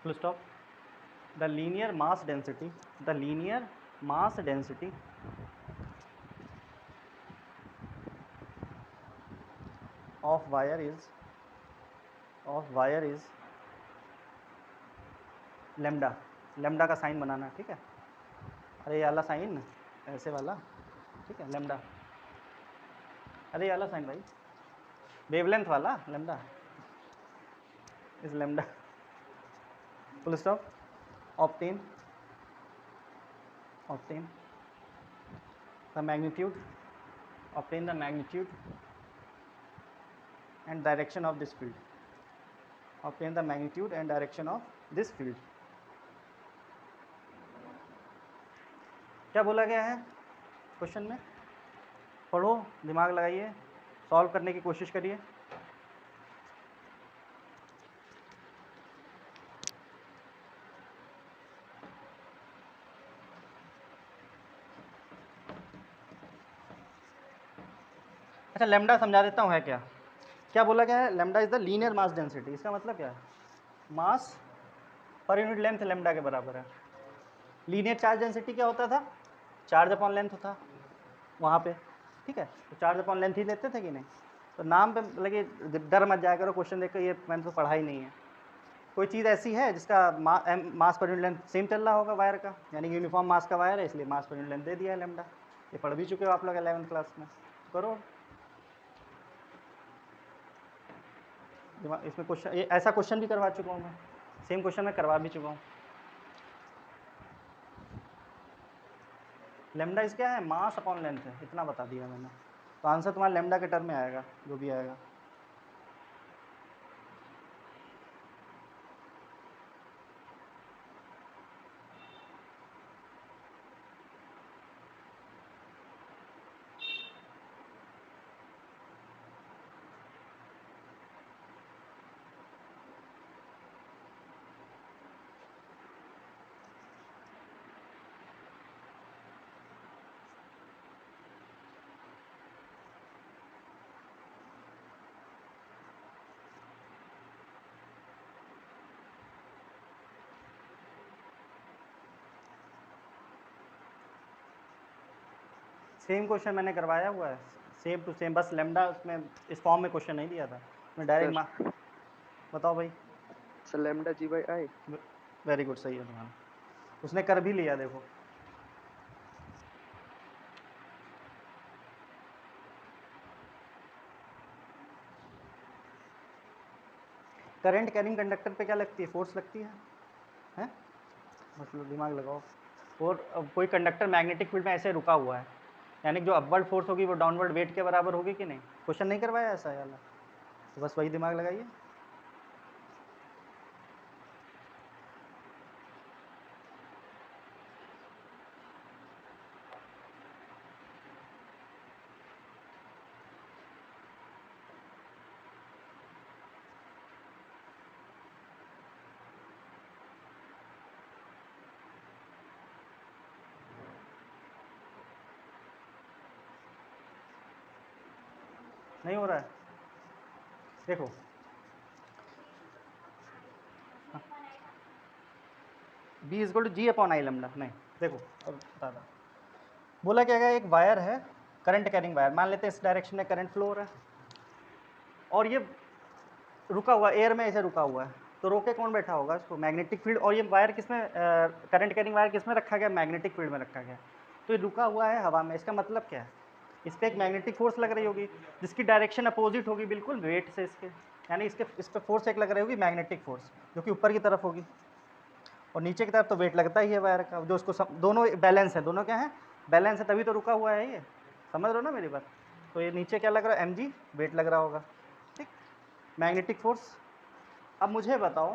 full stop. The linear mass density of wire is lambda. Lambda का sign बनाना, ठीक है। अरे ये वाला sign, ऐसे वाला, ठीक है, लेमडा। अरे ये वाला साइन भाई, वेवलेंथ वाला lambda is lambda. Full stop. Obtain the magnitude and direction of this field. obtain the magnitude and direction of this field। क्या बोला गया है क्वेश्चन में? पढ़ो, दिमाग लगाइए, सॉल्व करने की कोशिश करिए। अच्छा, लेमडा समझा देता हूँ है क्या। क्या बोला गया है? Lambda is the linear mass density. इसका मतलब क्या है? मास पर यूनिट लेंथ लेमडा के बराबर है। लीनियर चार्ज डेंसिटी क्या होता था? चार्ज अपॉन लेंथ होता वहाँ पे, ठीक है। तो चार्ज अपॉन लेंथ ही लेते थे कि नहीं? तो नाम पे लगे डर मत जाया करो क्वेश्चन देख कर, ये मैंने तो पढ़ा ही नहीं है। कोई चीज़ ऐसी है जिसका मास पर यूनिट लेंथ सेम चल रहा होगा वायर का, यानी कि यूनिफॉर्म मास का वायर है, इसलिए मास पर यूनिट लेंथ दे दिया है लेमडा। ये पढ़ भी चुके हो आप लोग 11th क्लास में। करो इसमें क्वेश्चन, ये ऐसा क्वेश्चन भी करवा चुका हूँ मैं, सेम क्वेश्चन मैं करवा भी चुका हूँ। लेमडा इस क्या है? मास अपॉन लेंथ है, इतना बता दिया मैंने। तो आंसर तुम्हारा लेमडा के टर्म में आएगा, जो भी आएगा। सेम क्वेश्चन मैंने करवाया हुआ है, सेम टू सेम, बस लेमडा उसमें इस फॉर्म में क्वेश्चन नहीं दिया था मैं डायरेक्ट। बताओ भाई। Sir lambda G by I. Very good, सही है तुम्हारा, उसने कर भी लिया। देखो करंट कैरिंग कंडक्टर पे क्या लगती है? फोर्स लगती है, हैं? मतलब दिमाग लगाओ। और अब कोई कंडक्टर मैग्नेटिक फील्ड में ऐसे रुका हुआ है, यानी कि जो अपवर्ड फोर्स होगी वो डाउनवर्ड वेट के बराबर होगी कि नहीं? क्वेश्चन नहीं करवाया ऐसा वाला, तो बस वही दिमाग लगाइए। नहीं हो रहा है, देखो B is equal to G upon I lambda. नहीं, देखो अब बता रहा, बोला क्या गया, एक वायर है, करंट कैरिंग वायर, मान लेते हैं इस डायरेक्शन में करंट फ्लो हो रहा है, और ये रुका हुआ एयर में ऐसे रुका हुआ है, तो रोके कौन बैठा होगा इसको? Magnetic field. और ये वायर किसमें, करंट कैरिंग वायर किसमें रखा गया? मैग्नेटिक फील्ड में रखा गया। तो ये रुका हुआ है हवा में, इसका मतलब क्या है? इस पर एक मैग्नेटिक फोर्स लग रही होगी, जिसकी डायरेक्शन अपोजिट होगी बिल्कुल वेट से इसके, यानी इस पर फोर्स एक लग रही होगी मैग्नेटिक फोर्स, जो कि ऊपर की तरफ होगी, और नीचे की तरफ तो वेट लगता ही है वायर का, जो उसको दोनों बैलेंस है, दोनों क्या है? बैलेंस है, तभी तो रुका हुआ है ये। समझ रहे हो ना मेरी बात? तो ये नीचे क्या लग रहा है? mg वेट लग रहा होगा, ठीक, मैग्नेटिक फोर्स। अब मुझे बताओ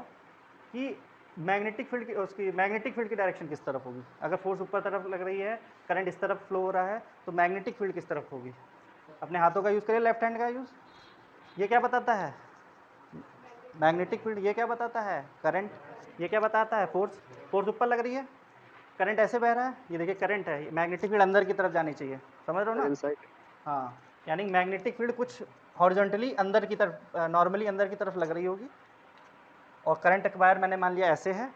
कि मैग्नेटिक फील्ड की, उसकी मैग्नेटिक फील्ड की डायरेक्शन किस तरफ होगी? अगर फोर्स ऊपर तरफ लग रही है, करंट इस तरफ फ्लो हो रहा है, तो मैग्नेटिक फील्ड किस तरफ होगी? अपने हाथों का यूज़ करिए, लेफ्ट हैंड का यूज़। ये क्या बताता है? Magnetic field. ये क्या बताता है? करंट। ये क्या बताता है? फोर्स। फोर्स ऊपर लग रही है, करंट ऐसे बह रहा है, ये देखिए करंट है, मैग्नेटिक फील्ड अंदर की तरफ जानी चाहिए। समझ रहे हो ना? इनसाइड। हाँ, यानी मैग्नेटिक फील्ड कुछ हॉरिजॉन्टली अंदर की तरफ, नॉर्मली अंदर की तरफ लग रही होगी, और करंट वायर मैंने मान लिया ऐसे है,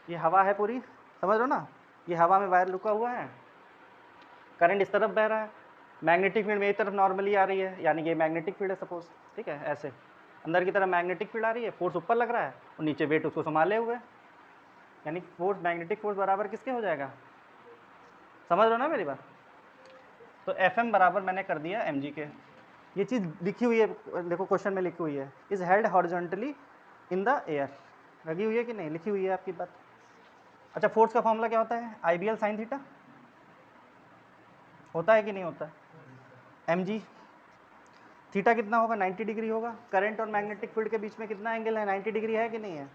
ये हवा है पूरी, समझ लो ना, ये हवा में वायर लुका हुआ है, करंट इस तरफ बह रहा है, मैग्नेटिक फील्ड मेरी तरफ नॉर्मली आ रही है, यानी ये मैग्नेटिक फील्ड है सपोज, ठीक है, ऐसे अंदर की तरफ मैग्नेटिक फील्ड आ रही है, फोर्स ऊपर लग रहा है और नीचे वेट उसको संभाले हुए, यानी फोर्स मैग्नेटिक फोर्स बराबर किसके हो जाएगा, समझ लो ना मेरी बात। तो एफ एम बराबर मैंने कर दिया एम जी के। ये चीज़ लिखी हुई है, देखो क्वेश्चन में लिखी हुई है, is held horizontally in the air, लगी हुई है कि नहीं, लिखी हुई है आपकी बात। अच्छा, फोर्स का फॉर्मूला क्या होता है, आई बी एल साइन थीटा, होता है कि नहीं होता है, एम जी थीटा कितना होगा, 90 डिग्री होगा, करंट और मैग्नेटिक फील्ड के बीच में कितना एंगल है, 90 डिग्री है कि नहीं है,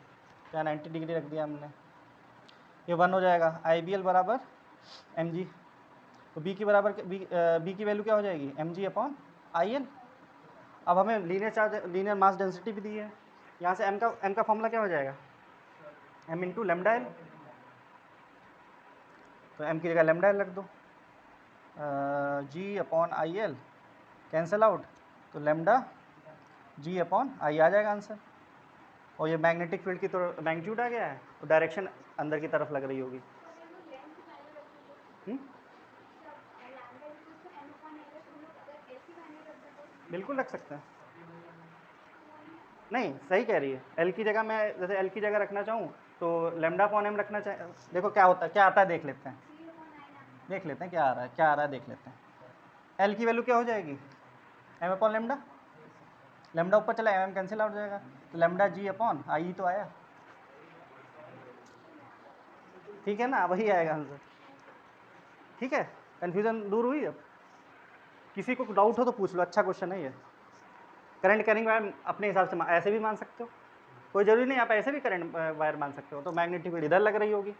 क्या 90 डिग्री रख दिया हमने, ये 1 हो जाएगा, आई बी एल बराबर एम जी, तो बी की बराबर बी की वैल्यू क्या हो जाएगी, M G upon I L. अब हमें linear charge, linear mass density भी दी है, यहाँ से एम का फॉर्मूला क्या हो जाएगा, एम इंटू लेमडा एल, तो एम की जगह लेमडा एल रख दो, G upon I L cancel out, तो लेमडा जी अपॉन आई आ जाएगा आंसर। और ये मैग्नेटिक फील्ड की तो मैग्नीट्यूड आ गया है, तो डायरेक्शन अंदर की तरफ लग रही होगी। बिल्कुल रख सकते हैं, नहीं सही कह रही है, एल की जगह मैं जैसे एल की जगह रखना चाहूँ तो लेमडा अपॉन एम रखना चाहे, देखो क्या होता है, क्या आता है देख लेते हैं, देख लेते हैं क्या आ रहा है, क्या आ रहा है देख लेते हैं। एल की वैल्यू क्या हो जाएगी, एम अपॉन लेमडा, लेमडा ऊपर चला एम कैंसिल आउट हो जाएगा, तो लेमडा जी अपॉन आई तो आया, ठीक है ना, वही आएगा आंसर, ठीक है, कन्फ्यूजन दूर हुई। अब किसी को डाउट हो तो पूछ लो, अच्छा क्वेश्चन है ये। करंट कैरिंग वायर अपने हिसाब से ऐसे भी मान सकते हो, कोई जरूरी नहीं आप ऐसे भी करंट वायर मान सकते हो, तो मैग्नेटिक फील्ड इधर लग रही होगी,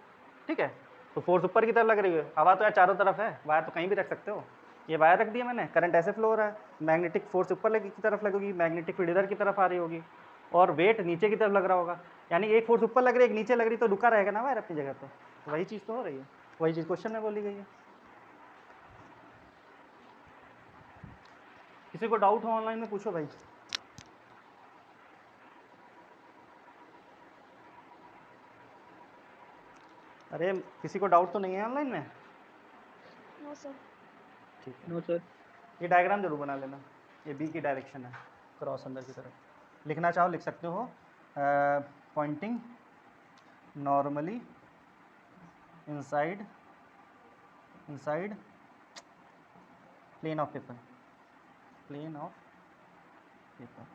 ठीक है, तो फोर्स ऊपर की तरफ लग रही है, हवा तो यार चारों तरफ है, वायर तो कहीं भी रख सकते हो, ये वायर रख दिया मैंने, करंट ऐसे फ्लो हो रहा है, मैग्नेटिक फोर्स ऊपर लगी की तरफ लगेगी, मैग्नेटिक फील्ड इधर की तरफ आ रही होगी, और वेट नीचे की तरफ लग रहा होगा, यानी एक फोर्स ऊपर लग रही है, एक नीचे लग रही, तो रुका रहेगा ना वायर अपनी जगह पे, तो वही चीज़ तो हो रही है, वही चीज़ क्वेश्चन में बोली गई है। किसी को डाउट हो ऑनलाइन में पूछो भाई। अरे किसी को डाउट तो नहीं है ऑनलाइन में, नो सर। ठीक है, नो सर। ये डायग्राम जरूर बना लेना, ये बी की डायरेक्शन है, क्रॉस अंदर की तरफ, लिखना चाहो लिख सकते हो, pointing normally inside inside plane of paper, plane of paper.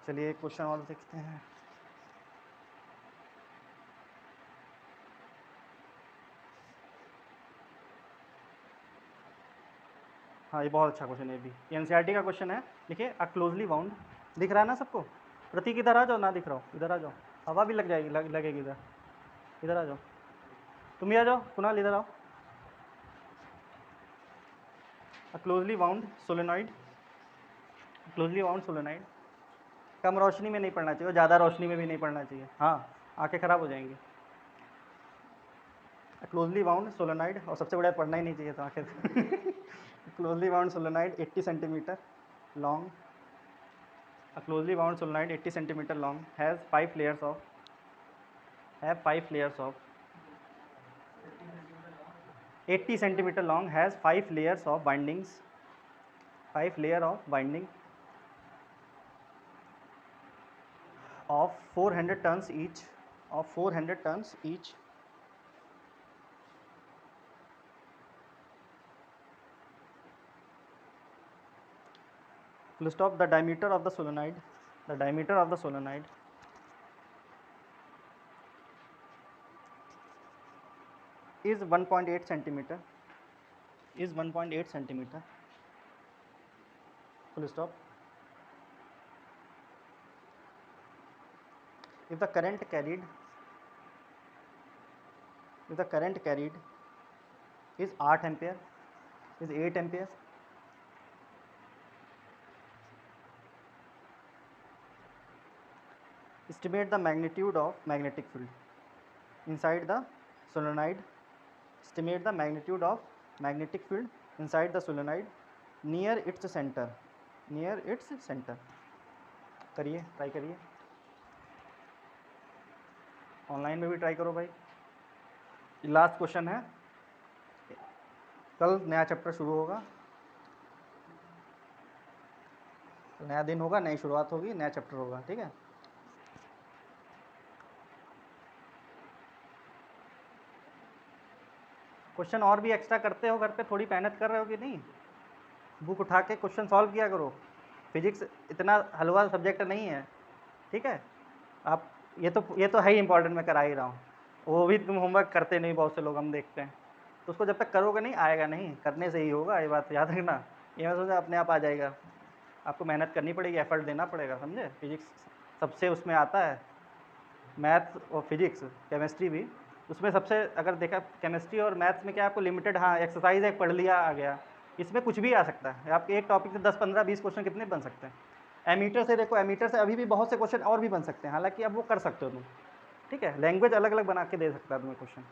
चलिए एक क्वेश्चन और देखते हैं। हाँ ये बहुत अच्छा क्वेश्चन है, भी एनसीईआरटी का क्वेश्चन है, देखिए अ क्लोजली बाउंड, दिख रहा है ना सबको, प्रतीक इधर आ जाओ, ना दिख रहा हो इधर आ जाओ, हवा भी लग जाएगी, लगेगी इधर, इधर आ जाओ, तुम ही आ जाओ, कुणाल इधर आओ। A closely bound solenoid, closely bound solenoid, कम रोशनी में नहीं पढ़ना चाहिए और ज़्यादा रोशनी में भी नहीं पढ़ना चाहिए, हाँ आंखें ख़राब हो जाएंगी। क्लोजली बाउंड सोलेनॉइड, और सबसे बड़ा पढ़ना ही नहीं चाहिए था आंखें closely bound solenoid 80 centimetre long, a closely wound solenoid 80 centimeter long has 5 layers of 80 centimeter long has 5 layers of bindings, 5 layer of binding of 400 tons each, of 400 tons each, full stop, the diameter of the solenoid, the diameter of the solenoid is 1.8 centimeter, is 1.8 centimeter, full stop. If the current carried, if the current carried is 8 ampere, is 8 ampere, estimate the magnitude of magnetic field inside the solenoid, estimate the magnitude of magnetic field inside the solenoid near its center, near its center. करिए, try करिए, online में भी try करो भाई। Last question है, कल नया chapter शुरू होगा, नया दिन होगा, नई शुरुआत होगी, नया चैप्टर होगा, ठीक है। क्वेश्चन और भी एक्स्ट्रा करते हो घर पे, थोड़ी मेहनत कर रहे हो कि नहीं? बुक उठा के क्वेश्चन सॉल्व किया करो। फिजिक्स इतना हलवा सब्जेक्ट नहीं है, ठीक है। आप ये तो है ही इंपॉर्टेंट, मैं करा ही रहा हूँ। वो भी तुम होमवर्क करते नहीं, बहुत से लोग हम देखते हैं। तो उसको जब तक करोगे नहीं आएगा नहीं, करने से ही होगा, ये बात याद रखना। ये मैं सोचा अपने आप आ जाएगा, आपको मेहनत करनी पड़ेगी, एफर्ट देना पड़ेगा, समझे। फिजिक्स सबसे उसमें आता है, मैथ और फिजिक्स, केमिस्ट्री भी उसमें सबसे। अगर देखा केमिस्ट्री और मैथ्स में क्या आपको लिमिटेड, हाँ एक्सरसाइज एक पढ़ लिया आ गया, इसमें कुछ भी आ सकता है। आपके एक टॉपिक से 10 15 20 क्वेश्चन कितने बन सकते हैं। एमीटर से देखो, एमीटर से अभी भी बहुत से क्वेश्चन और भी बन सकते हैं, हालांकि अब वो कर सकते हो तुम, ठीक है। लैंग्वेज अलग अलग बना के दे सकता है तुम्हें क्वेश्चन,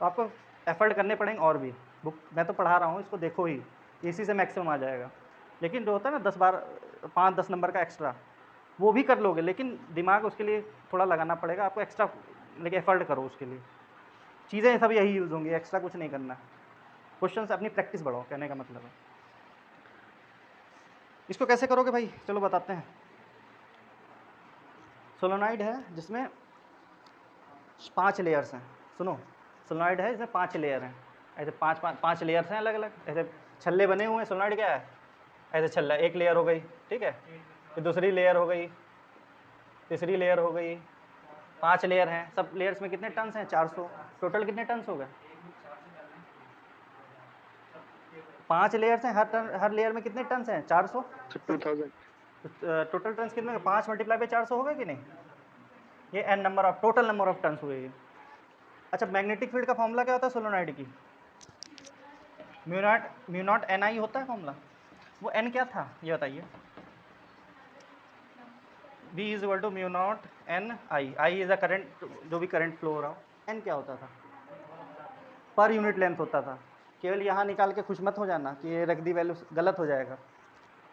तो आपको एफर्ट करने पड़ेंगे और भी। बुक मैं तो पढ़ा रहा हूँ, इसको देखो ही, इसी से मैक्सिमम आ जाएगा। लेकिन जो होता है ना 10 12 5 10 नंबर का एक्स्ट्रा, वो भी कर लोगे, लेकिन दिमाग उसके लिए थोड़ा लगाना पड़ेगा आपको एक्स्ट्रा, लेकिन एफर्ट करो उसके लिए। चीज़ें सब यही यूज़ होंगी, एक्स्ट्रा कुछ नहीं करना। क्वेश्चन से अपनी प्रैक्टिस बढ़ाओ, कहने का मतलब है। इसको कैसे करोगे भाई, चलो बताते हैं। सोलोनाइड है जिसमें 5 लेयर्स हैं, सुनो। सोलोनाइड है जिसमें 5 लेयर हैं, ऐसे 5 लेयर्स हैं अलग अलग, ऐसे छल्ले बने हुए हैं। सोलोनाइड क्या है, ऐसे छल्ला, एक लेयर हो गई, ठीक है, फिर दूसरी लेयर हो गई, तीसरी लेयर हो गई, 5 लेयर हैं। सब लेयर्स में कितने टन्स हैं, 400। टोटल कितने टन्स हो गए, 5 लेयर्स हैं, हर लेयर में कितने टन्स हैं, 400। 2000। टोटल टन्स कितने, 5 मल्टीप्लाई बाई 400 हो गए कि नहीं। ये N number of, total number of turns हुए ये। अच्छा, मैग्नेटिक फील्ड का फॉर्मूला क्या होता है सोलोनाइड की, म्यू नॉट एन आई होता है फॉर्मूला। वो एन क्या था ये बताइए। V is equal to mu naught N I, I is a current, जो भी करंट फ्लो हो रहा हो। एन क्या होता था, पर यूनिट लेंथ होता था। केवल यहाँ निकाल के खुश मत हो जाना कि ये रख दी वैल्यू, गलत हो जाएगा।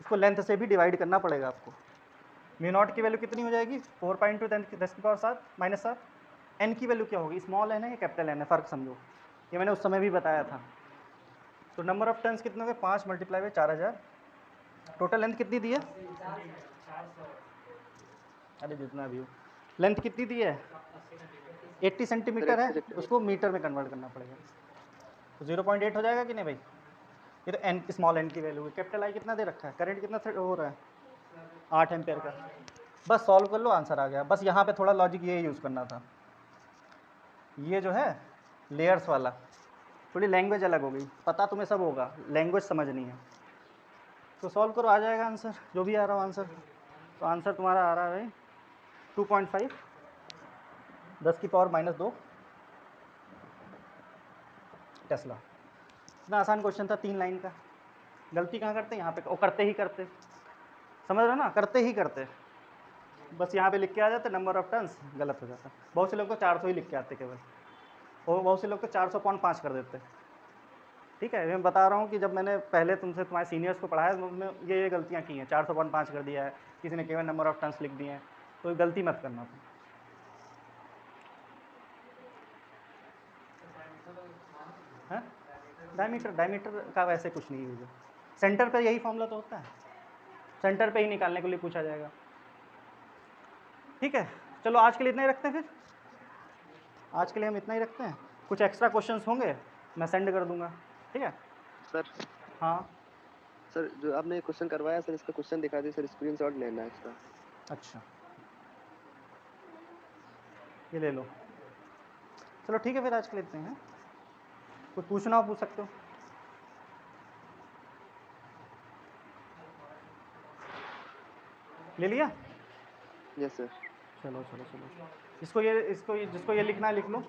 इसको लेंथ से भी डिवाइड करना पड़ेगा आपको। म्यू नॉट की वैल्यू कितनी हो जाएगी, 4 पाई इंटू 10⁻7 -7। एन की वैल्यू क्या होगी, स्मॉल एन है या कैपिटल एन है, फ़र्क समझो, ये मैंने उस समय भी बताया था। तो नंबर ऑफ टन्स कितने हो गए, 5 मल्टीप्लाई बाई 4000। टोटल लेंथ कितनी दी है, अरे जितना भी हो, लेंथ कितनी दी है, 80 सेंटीमीटर है, उसको मीटर में कन्वर्ट करना पड़ेगा। तो 0.8 हो जाएगा कि नहीं भाई। ये तो एन, स्मॉल एन की वैल्यू है। कैपिटल आई कितना दे रखा है, करंट कितना हो रहा है, 8 एम्पेयर का। बस सॉल्व कर लो, आंसर आ गया। बस यहाँ पे थोड़ा लॉजिक ये यूज़ करना था। ये जो है लेयर्स वाला, थोड़ी लैंग्वेज अलग हो गई, पता तुम्हें सब होगा, लैंग्वेज समझनी है। तो सॉल्व करो, आ जाएगा आंसर, जो भी आ रहा हो आंसर। तो आंसर तुम्हारा आ रहा है भाई 2.5, 10⁻²। टेस्ला। इतना आसान क्वेश्चन था, 3 लाइन का। गलती कहाँ करते हैं, यहाँ पे, वो करते ही करते, समझ रहे हो ना, करते ही करते। बस यहाँ पे लिख के आ जाते नंबर ऑफ टन्स, गलत हो जाता। बहुत से लोग तो 400 ही लिख के आते केवल, और बहुत से लोग तो 400.5 कर देते। ठीक है, मैं बता रहा हूँ कि जब मैंने पहले तुमसे, तुम्हारे सीनियर्स को पढ़ाया, तो उन्होंने ये गलतियाँ की हैं, 400.5 कर दिया है, किसी ने केवल नंबर ऑफ टन्स लिख दिए हैं। तो गलती मत करना तुम। है डायमीटर का वैसे कुछ नहीं यूज है, सेंटर पर यही फॉर्मूला तो होता है, सेंटर पे ही निकालने के लिए पूछा जाएगा। ठीक है, चलो आज के लिए इतना ही रखते हैं। फिर आज के लिए हम इतना ही रखते हैं, कुछ एक्स्ट्रा क्वेश्चंस होंगे मैं सेंड कर दूंगा, ठीक है। सर हाँ सर, जो आपने क्वेश्चन करवाया सर, इसका क्वेश्चन दिखा दीजिए सर, स्क्रीनशॉट लेना है इसका। अच्छा, ये ले लो। चलो ठीक है, फिर आज के लिए इतने हैं। कुछ पूछना हो पूछ सकते हो। ले लिया, यस सर। चलो चलो चलो, जिसको ये लिखना है लिख लो।